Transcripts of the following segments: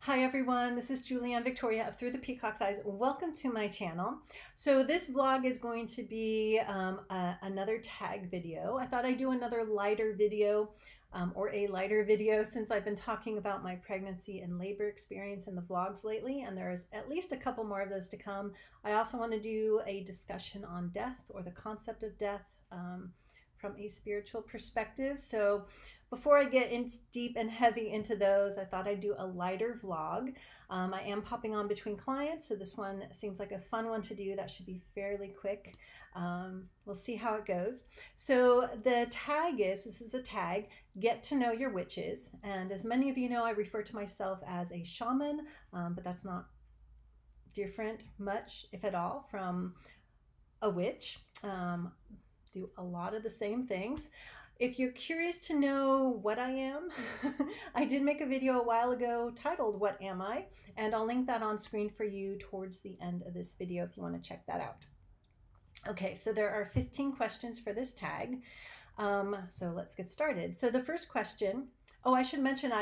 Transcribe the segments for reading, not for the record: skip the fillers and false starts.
Hi everyone, this is Julianne Victoria of Through the Peacock's Eyes. Welcome to my channel. So this vlog is going to be another tag video. I thought I'd do another lighter video or a lighter video since I've been talking about my pregnancy and labor experience in the vlogs lately, and there's at least a couple more of those to come. I also want to do a discussion on death or the concept of death from a spiritual perspective. So before I get in deep and heavy into those, I thought I'd do a lighter vlog. I am popping on between clients, so this one seems like a fun one to do. That should be fairly quick. We'll see how it goes. So the tag this is a tag, Get to Know Your Witches. And as many of you know, I refer to myself as a shaman, but that's not different much, if at all, from a witch. Do a lot of the same things. If you're curious to know what I am, I did make a video a while ago titled What Am I? And I'll link that on screen for you towards the end of this video if you want to check that out. Okay, so there are 15 questions for this tag. So let's get started. So the first question, I should mention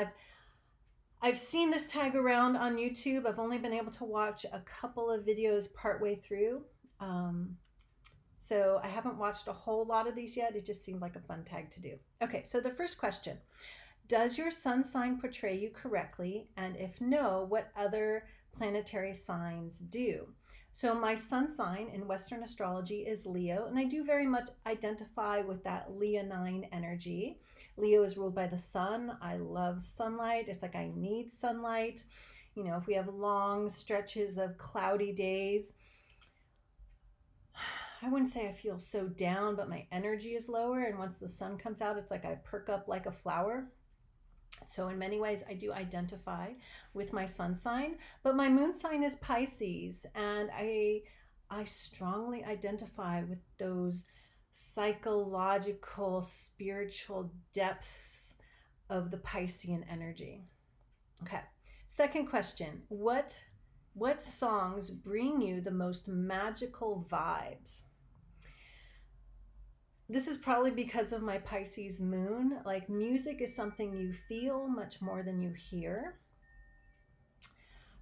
I've seen this tag around on YouTube. I've only been able to watch a couple of videos partway through. So I haven't watched a whole lot of these yet. It just seemed like a fun tag to do. Okay, so the first question, does your sun sign portray you correctly? And if no, what other planetary signs do? So my sun sign in Western astrology is Leo, and I do very much identify with that Leonine energy. Leo is ruled by the sun. I love sunlight. It's like I need sunlight. You know, if we have long stretches of cloudy days, I wouldn't say I feel so down, but my energy is lower. And once the sun comes out, it's like I perk up like a flower. So in many ways, I do identify with my sun sign, but my moon sign is Pisces. And I strongly identify with those psychological, spiritual depths of the Piscean energy. Okay. Second question, what songs bring you the most magical vibes? This is probably because of my Pisces moon. Like, music is something you feel much more than you hear.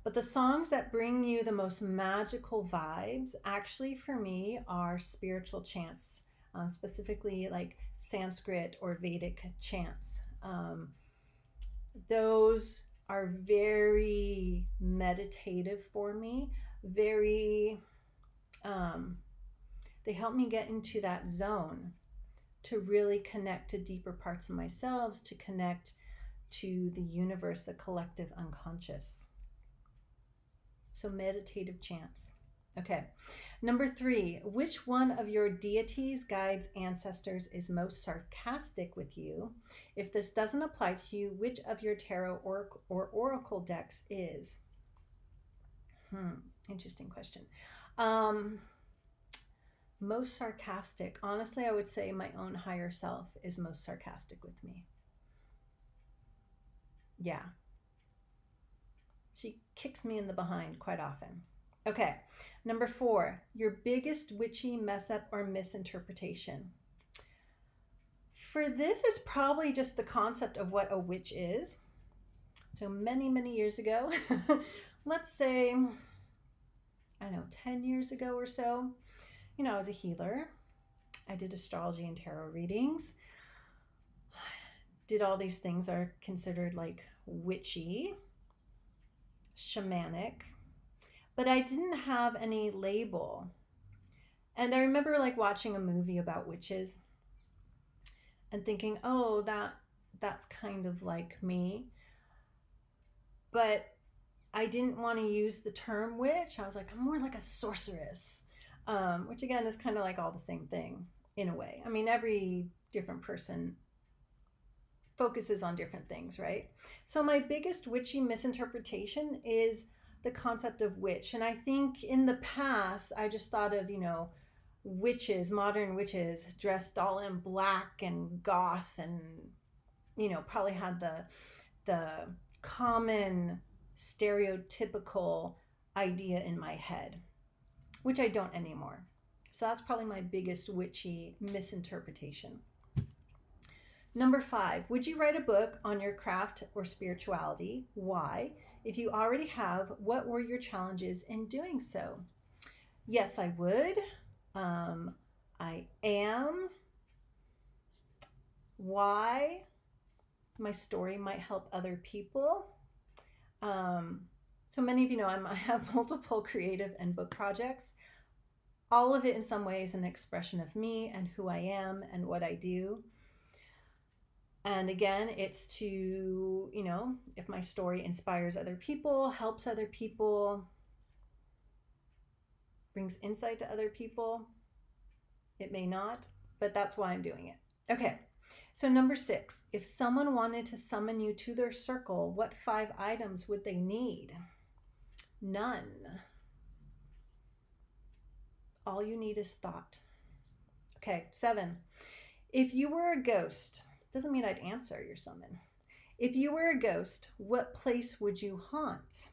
But the songs that bring you the most magical vibes actually for me are spiritual chants, specifically like Sanskrit or Vedic chants. Those are very meditative for me, very they help me get into that zone to really connect to deeper parts of myself, to connect to the universe, the collective unconscious. So meditative chants. Okay. Number 3, which one of your deities, guides, ancestors is most sarcastic with you? If this doesn't apply to you, which of your tarot or oracle decks is? Interesting question. Most sarcastic, honestly, I would say my own higher self is most sarcastic with me. Yeah. She kicks me in the behind quite often. Okay, number 4, your biggest witchy mess up or misinterpretation. For this, it's probably just the concept of what a witch is. So many, many years ago, let's say, I don't know, 10 years ago or so, you know, I was a healer. I did astrology and tarot readings. Did all these things are considered like witchy, shamanic, but I didn't have any label. And I remember like watching a movie about witches and thinking, oh, that's kind of like me. But I didn't want to use the term witch. I was like, I'm more like a sorceress. Which again is kind of like all the same thing in a way. I mean, every different person focuses on different things, right? So my biggest witchy misinterpretation is the concept of witch. And I think in the past, I just thought of, you know, witches, modern witches dressed all in black and goth and, you know, probably had the common stereotypical idea in my head, which I don't anymore. So that's probably my biggest witchy misinterpretation. Number 5, would you write a book on your craft or spirituality? Why? If you already have, what were your challenges in doing so? Yes, I would. I am. Why? My story might help other people. Um, so many of you know I have multiple creative and book projects. All of it in some ways an expression of me and who I am and what I do. And again, it's to, if my story inspires other people, helps other people, brings insight to other people, it may not, but that's why I'm doing it. Okay, so number 6, if someone wanted to summon you to their circle, what 5 items would they need? None. All you need is thought. Okay, 7, if you were a ghost, doesn't mean I'd answer your summon. If you were a ghost, what place would you haunt?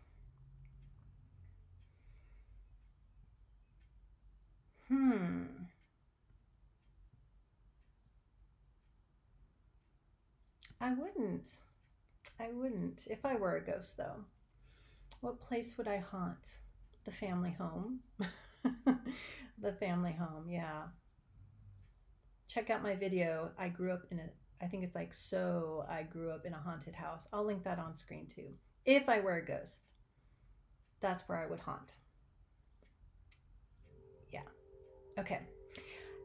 I wouldn't. I wouldn't. If I were a ghost, though, what place would I haunt? The family home. The family home, yeah. Check out my video. I grew up in I think it's like, so I grew up in a haunted house. I'll link that on screen too. If I were a ghost, that's where I would haunt. Yeah. Okay.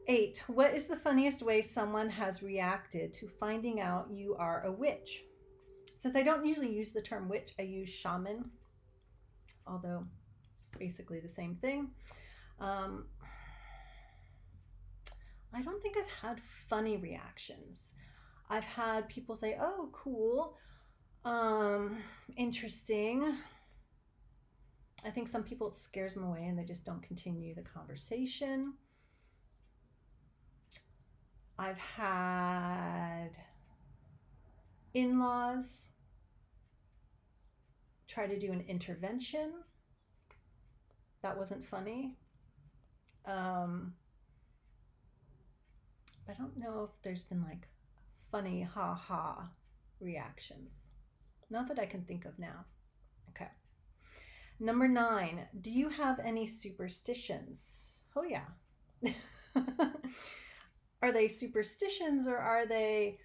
8, what is the funniest way someone has reacted to finding out you are a witch? Since I don't usually use the term witch, I use shaman, although basically the same thing. I don't think I've had funny reactions. I've had people say, oh, cool, interesting. I think some people, it scares them away and they just don't continue the conversation. I've had in-laws try to do an intervention. That wasn't funny. I don't know if there's been like funny ha-ha reactions. Not that I can think of now. Okay. Number 9, do you have any superstitions? Oh yeah. Are they superstitions or are they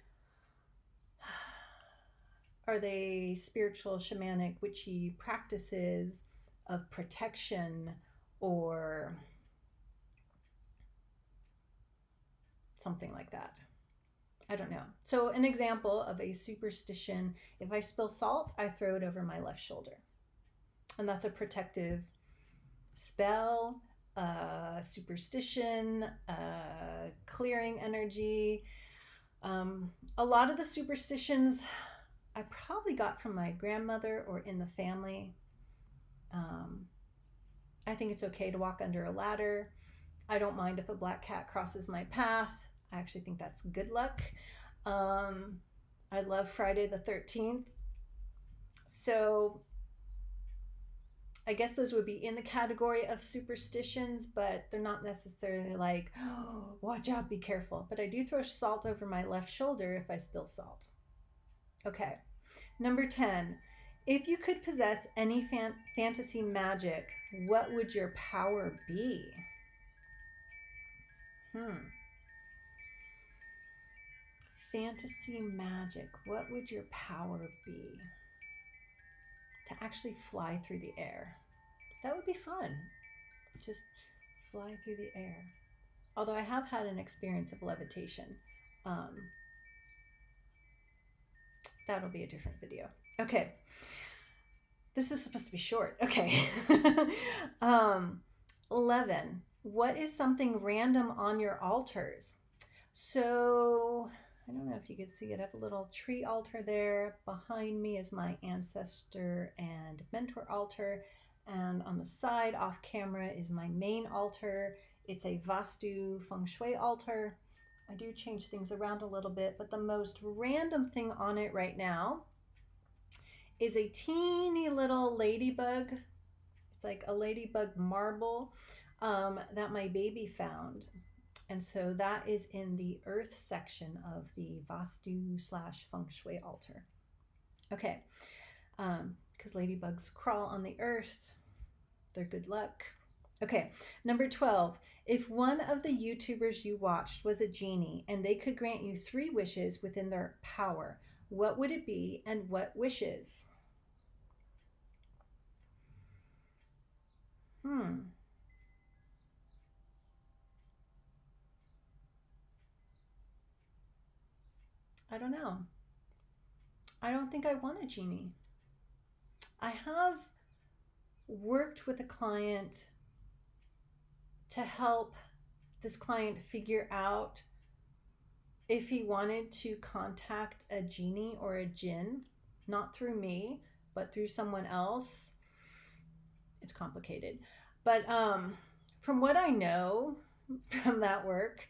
spiritual, shamanic, witchy practices of protection or something like that? I don't know. So an example of a superstition, if I spill salt, I throw it over my left shoulder. And that's a protective spell, superstition, clearing energy. A lot of the superstitions I probably got from my grandmother or in the family. I think it's okay to walk under a ladder. I don't mind if a black cat crosses my path. I actually think that's good luck. I love Friday the 13th. So I guess those would be in the category of superstitions, but they're not necessarily like, oh, watch out, be careful. But I do throw salt over my left shoulder if I spill salt. Okay. Number 10, if you could possess any fantasy magic, what would your power be? Fantasy magic, what would your power be? To actually fly through the air. That would be fun. Just fly through the air. Although I have had an experience of levitation. That'll be a different video. Okay. This is supposed to be short. Okay. 11. What is something random on your altars? So I don't know if you can see it. I have a little tree altar there. Behind me is my ancestor and mentor altar. And on the side off camera is my main altar. It's a Vastu feng shui altar. I do change things around a little bit, but the most random thing on it right now is a teeny little ladybug. It's like a ladybug marble that my baby found. And so that is in the earth section of the Vastu / Feng Shui altar. Okay, because ladybugs crawl on the earth. They're good luck. Okay, number 12. If one of the YouTubers you watched was a genie and they could grant you 3 wishes within their power, what would it be and what wishes? I don't know. I don't think I want a genie. I have worked with a client to help this client figure out if he wanted to contact a genie or a jinn, not through me, but through someone else. It's complicated. But from what I know from that work,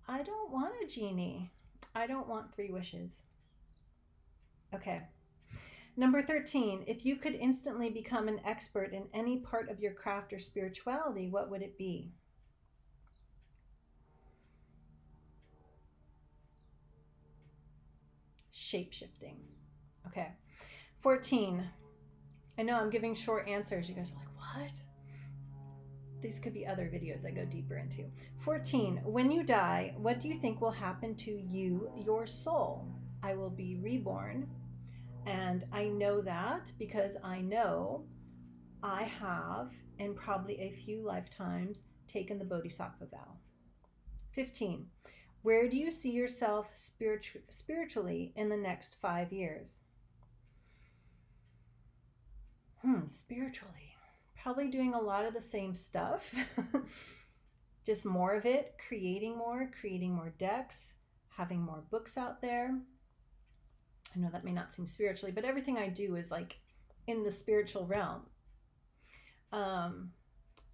I don't want a genie. I don't want 3 wishes. Okay. Number 13, if you could instantly become an expert in any part of your craft or spirituality, what would it be? Shape-shifting. Okay. 14, I know I'm giving short answers. You guys are like, what? These could be other videos I go deeper into. 14, when you die, what do you think will happen to you, your soul? I will be reborn. And I know that because I know I have, in probably a few lifetimes, taken the Bodhisattva vow. 15, where do you see yourself spiritually in the next 5 years? Spiritually. Probably doing a lot of the same stuff. Just more of it, creating more decks, having more books out there. I know that may not seem spiritually, but everything I do is like in the spiritual realm.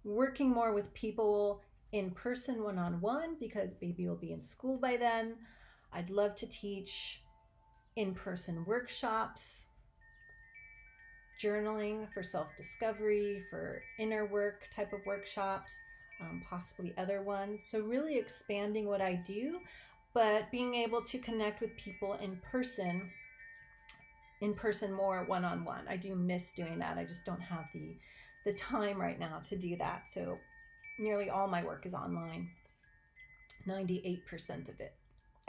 Working more with people in person, one-on-one, because baby will be in school by then. I'd love to teach in-person workshops, journaling for self-discovery, for inner work type of workshops, possibly other ones. So really expanding what I do, but being able to connect with people in person more one-on-one. I do miss doing that. I just don't have the time right now to do that. So nearly all my work is online, 98% of it.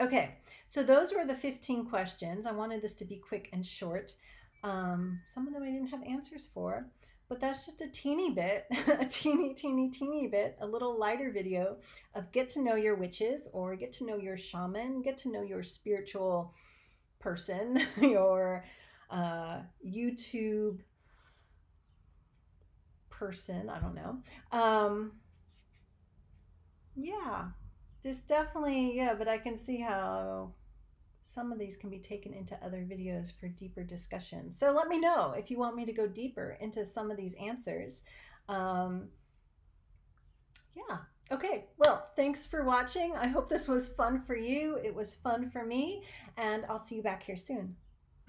Okay, so those were the 15 questions. I wanted this to be quick and short. Some of them I didn't have answers for, but that's just a teeny bit, a teeny bit, a little lighter video of get to know your witches, or get to know your shaman, get to know your spiritual person, your YouTube person, I don't know. Yeah, just definitely, yeah, but I can see how some of these can be taken into other videos for deeper discussion. So let me know if you want me to go deeper into some of these answers. Yeah. Okay. Well, thanks for watching. I hope this was fun for you. It was fun for me, and I'll see you back here soon.